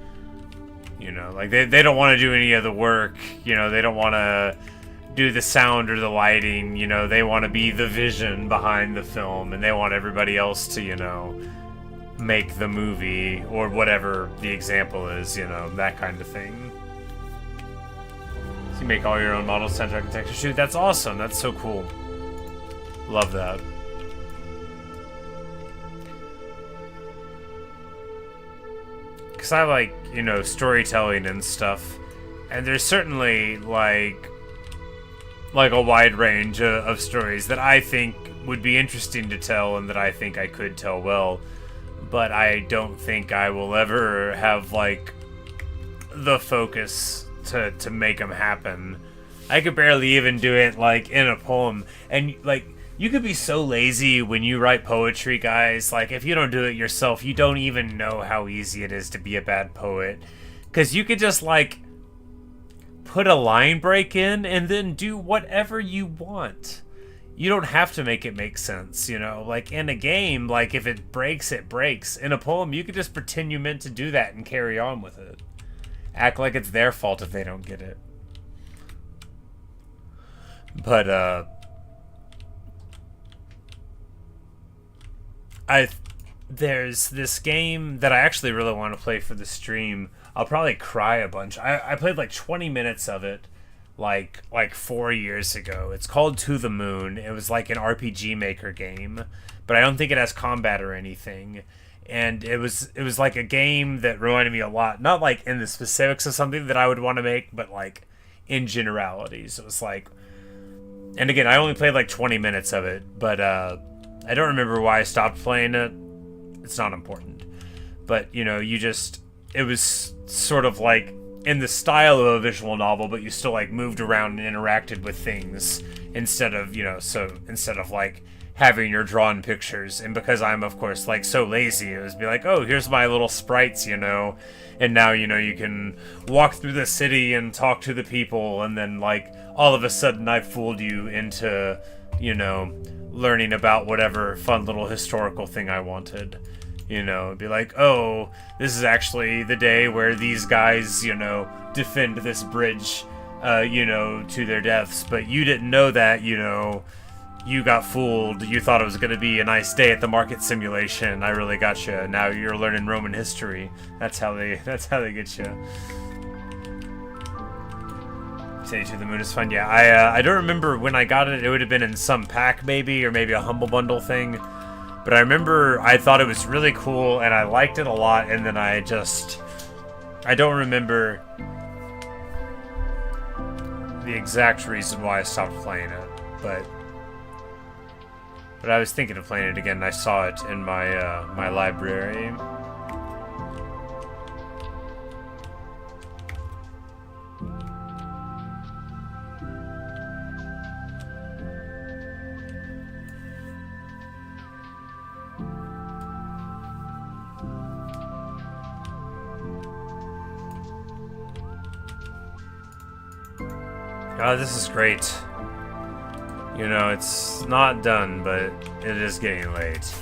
You know, like they don't want to do any of the work. You know, they don't want to do the sound or the lighting. You know, they want to be the vision behind the film, and they want everybody else to, you know, make the movie or whatever the example is. You know, that kind of thing. So you make all your own models, center architecture. Shoot, that's awesome. That's so cool. Love that. Because I like, you know, storytelling and stuff, and there's certainly like a wide range of stories that I think would be interesting to tell and that I think I could tell well, but I don't think I will ever have like the focus to make them happen. I could barely even do it like in a poem, and like you could be so lazy when you write poetry, guys. Like, if you don't do it yourself, you don't even know how easy it is to be a bad poet. Because you could just, like, put a line break in and then do whatever you want. You don't have to make it make sense, you know? Like, in a game, like, if it breaks, it breaks. In a poem, you could just pretend you meant to do that and carry on with it. Act like it's their fault if they don't get it. But, there's this game that I actually really want to play for the stream. I'll probably cry a bunch. I played like 20 minutes of it like 4 years ago. It's called To the Moon. It was like an RPG Maker game, but I don't think it has combat or anything. And it was like a game that reminded me a lot, not like in the specifics of something that I would want to make, but like in generalities. It was like, and again, I only played like 20 minutes of it, but I don't remember why I stopped playing it. It's not important. But, you know, it was sort of like in the style of a visual novel, but you still like moved around and interacted with things instead of, you know, instead of like having your drawn pictures. And because I'm, of course, like so lazy, it was be like, oh, here's my little sprites, you know, and now, you know, you can walk through the city and talk to the people, and then like all of a sudden I fooled you into, you know, learning about whatever fun little historical thing I wanted. You know, it'd be like, oh, this is actually the day where these guys, you know, defend this bridge, you know, to their deaths. But you didn't know that, you know, you got fooled. You thought it was going to be a nice day at the market simulation. I really got you. Now you're learning Roman history. That's how they get you. Say To the Moon is fun. Yeah, I don't remember when I got it. It would have been in some pack maybe, or maybe a Humble Bundle thing. But I remember I thought it was really cool, and I liked it a lot, and then I don't remember the exact reason why I stopped playing it, but I was thinking of playing it again, and I saw it in my my library. Oh, this is great. You know, it's not done, but it is getting late.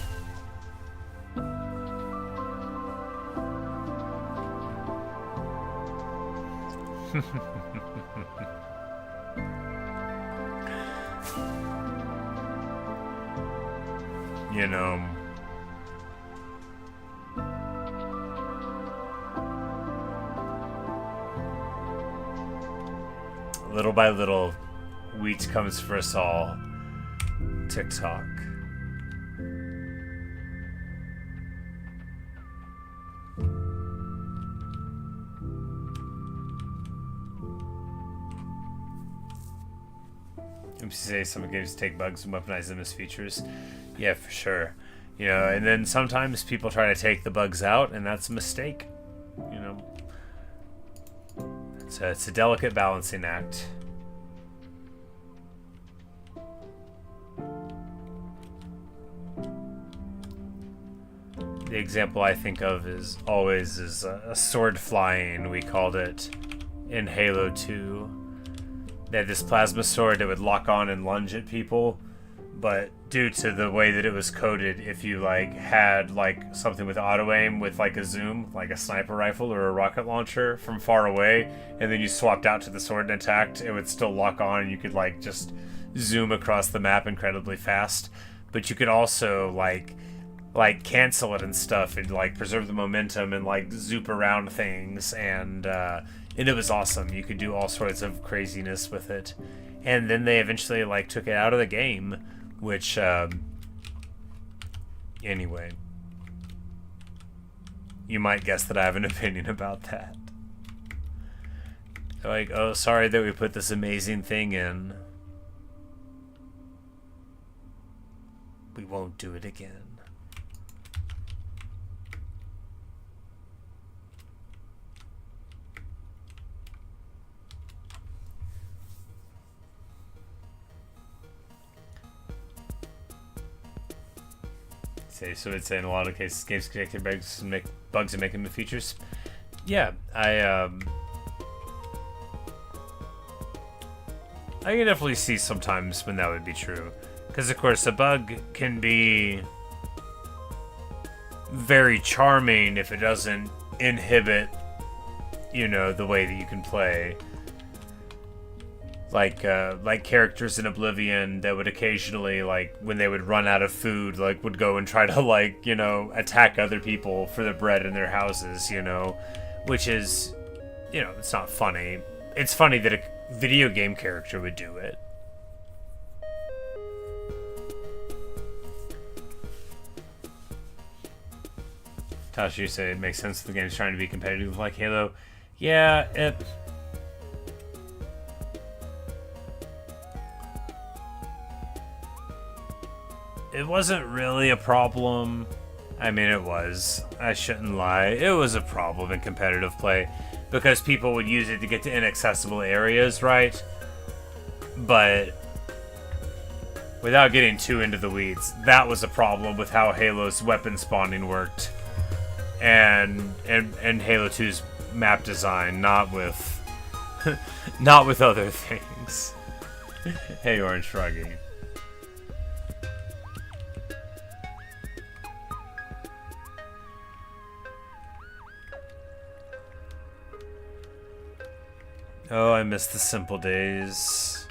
You know... Little by little, wheat comes for us all. TikTok. You say some games take bugs and weaponize them as features. Yeah, for sure. You know, and then sometimes people try to take the bugs out, and that's a mistake. You know. So it's a delicate balancing act. The example I think of is always a sword flying, we called it in Halo 2. They had this plasma sword that would lock on and lunge at people, but due to the way that it was coded, if you like had like something with auto aim with like a zoom, like a sniper rifle or a rocket launcher from far away, and then you swapped out to the sword and attacked, it would still lock on, and you could like just zoom across the map incredibly fast. But you could also like cancel it and stuff, and like preserve the momentum and like zoop around things, and it was awesome. You could do all sorts of craziness with it. And then they eventually like took it out of the game, which anyway, you might guess that I have an opinion about that. They're like, oh, sorry that we put this amazing thing in. We won't do it again. So it's in a lot of cases games connected bugs and make them the features. Yeah, I can definitely see sometimes when that would be true, because of course a bug can be very charming if it doesn't inhibit, you know, the way that you can play. Like characters in Oblivion that would occasionally, like, when they would run out of food, like, would go and try to, like, you know, attack other people for the bread in their houses, you know? Which is, you know, it's not funny. It's funny that a video game character would do it. Tasha, you say it makes sense the game's trying to be competitive like Halo. Yeah, it wasn't really a problem. I mean, it was. I shouldn't lie. It was a problem in competitive play because people would use it to get to inaccessible areas, right? But without getting too into the weeds, that was a problem with how Halo's weapon spawning worked. And Halo 2's map design, not with not with other things. Hey, Orange Froggy. Oh, I miss the simple days.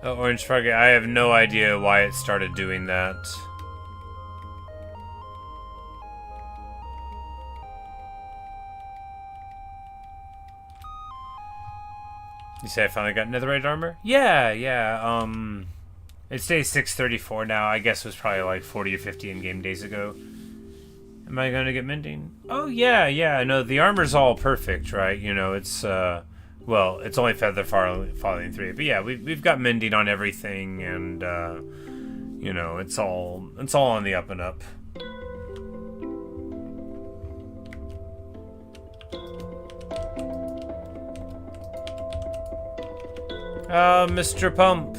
Oh, Orange Froggy, I have no idea why it started doing that. You say I finally got netherite armor? Yeah. It stays 634 now. I guess it was probably like 40 or 50 in-game days ago. Am I going to get mending? Oh, yeah. No, the armor's all perfect, right? You know, it's, well, it's only feather falling 3. But yeah, we've got mending on everything, and, you know, it's all on the up and up. Mr. Pump.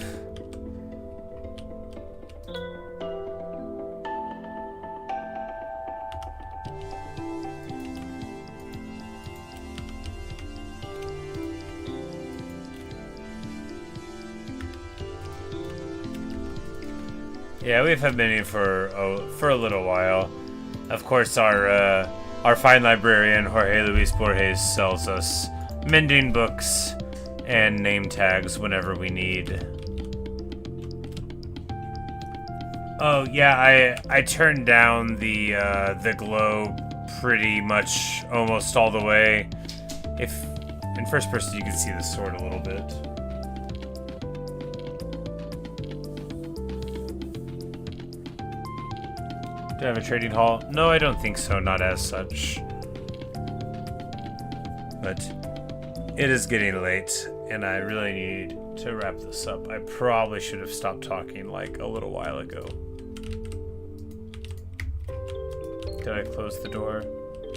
Yeah, we've had many for a little while. Of course, our fine librarian Jorge Luis Borges sells us mending books and name tags whenever we need. Oh yeah, I turned down the glow pretty much almost all the way. If in first person you can see the sword a little bit. Do I have a trading hall? No, I don't think so, not as such. But it is getting late, and I really need to wrap this up. I probably should have stopped talking like a little while ago. Did I close the door?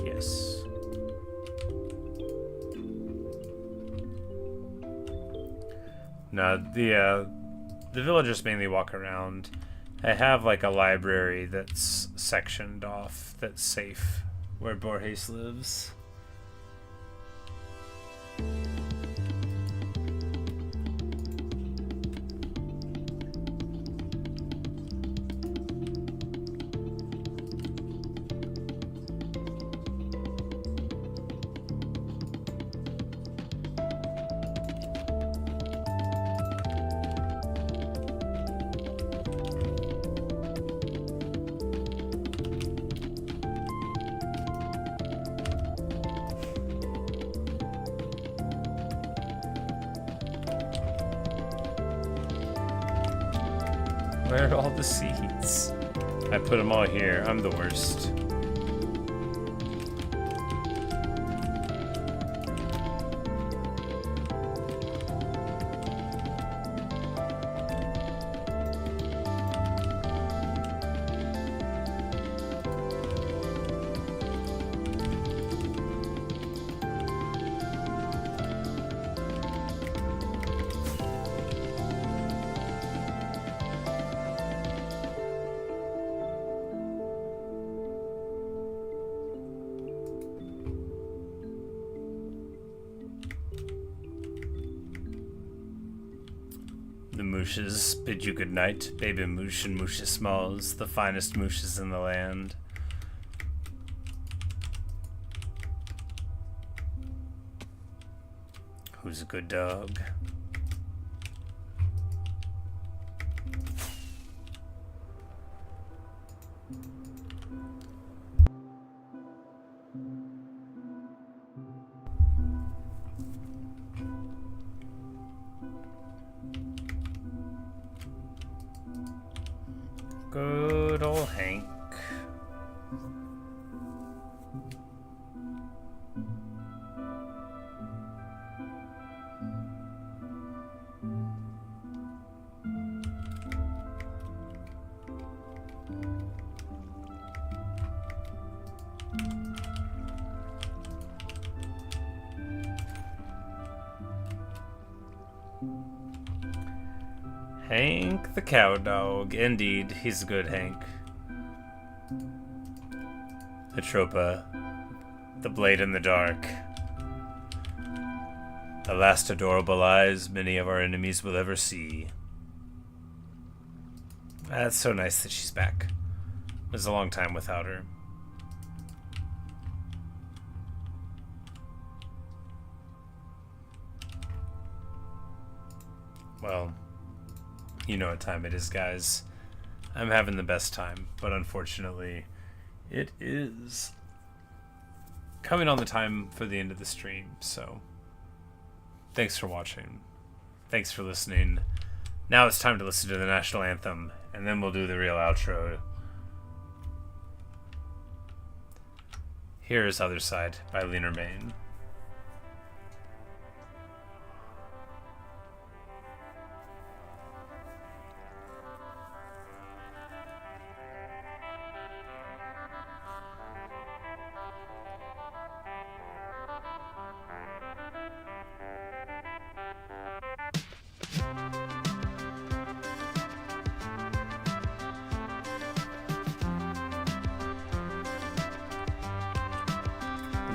Yes. No, the villagers mainly walk around. I have like a library that's sectioned off that's safe where Borges lives. Where are all the seeds? I put them all here. I'm the worst. The mooshes bid you good night, baby moosh and moosha smalls, the finest mooshes in the land. Who's a good dog? Good old Hank. Hank the cow dog. Indeed, he's a good Hank. Atropa, the blade in the dark. The last adorable eyes many of our enemies will ever see. That's so nice that she's back. It was a long time without her. Well, you know what time it is, guys. I'm having the best time, but unfortunately, it is coming on the time for the end of the stream, so thanks for watching. Thanks for listening. Now it's time to listen to the national anthem, and then we'll do the real outro. Here is Other Side by Lena Main.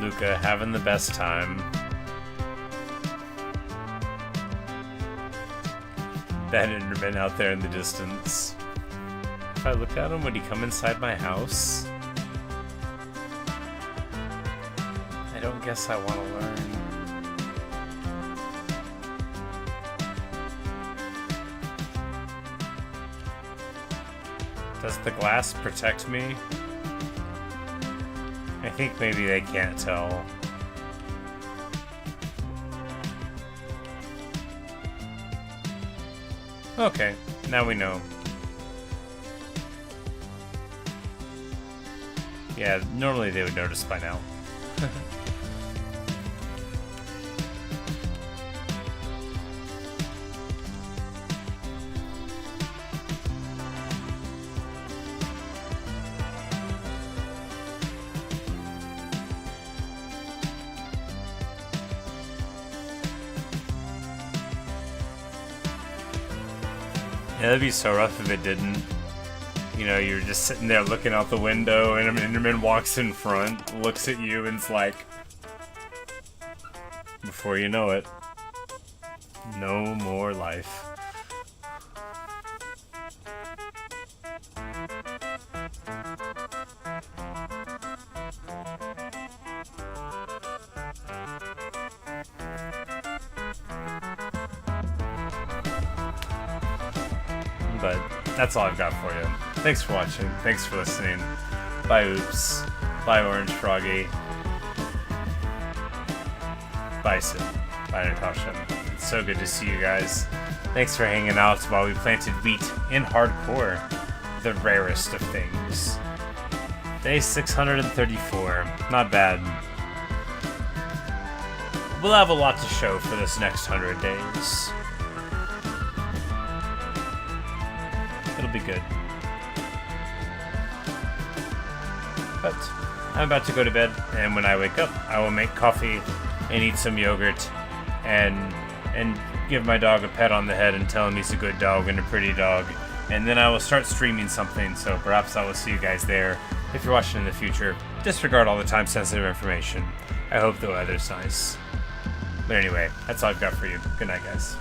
Luca having the best time. That Enderman out there in the distance. If I look at him, would he come inside my house? I don't guess I want to learn. Does the glass protect me? I think maybe they can't tell. Okay, now we know. Yeah, normally they would notice by now. Yeah, that'd be so rough if it didn't. You know, you're just sitting there looking out the window, and an Enderman walks in front, looks at you, and it's like, before you know it, no more life. But that's all I've got for you. Thanks for watching. Thanks for listening. Bye, Oops. Bye, Orange Froggy. Bye, Sid. Bye, Natasha. It's so good to see you guys. Thanks for hanging out while we planted wheat in hardcore. The rarest of things. Day 634. Not bad. We'll have a lot to show for this next 100 days. It'll be good. But I'm about to go to bed, and when I wake up, I will make coffee and eat some yogurt and give my dog a pet on the head and tell him he's a good dog and a pretty dog. And then I will start streaming something, so perhaps I will see you guys there. If you're watching in the future, disregard all the time-sensitive information. I hope the weather's nice. But anyway, that's all I've got for you. Good night, guys.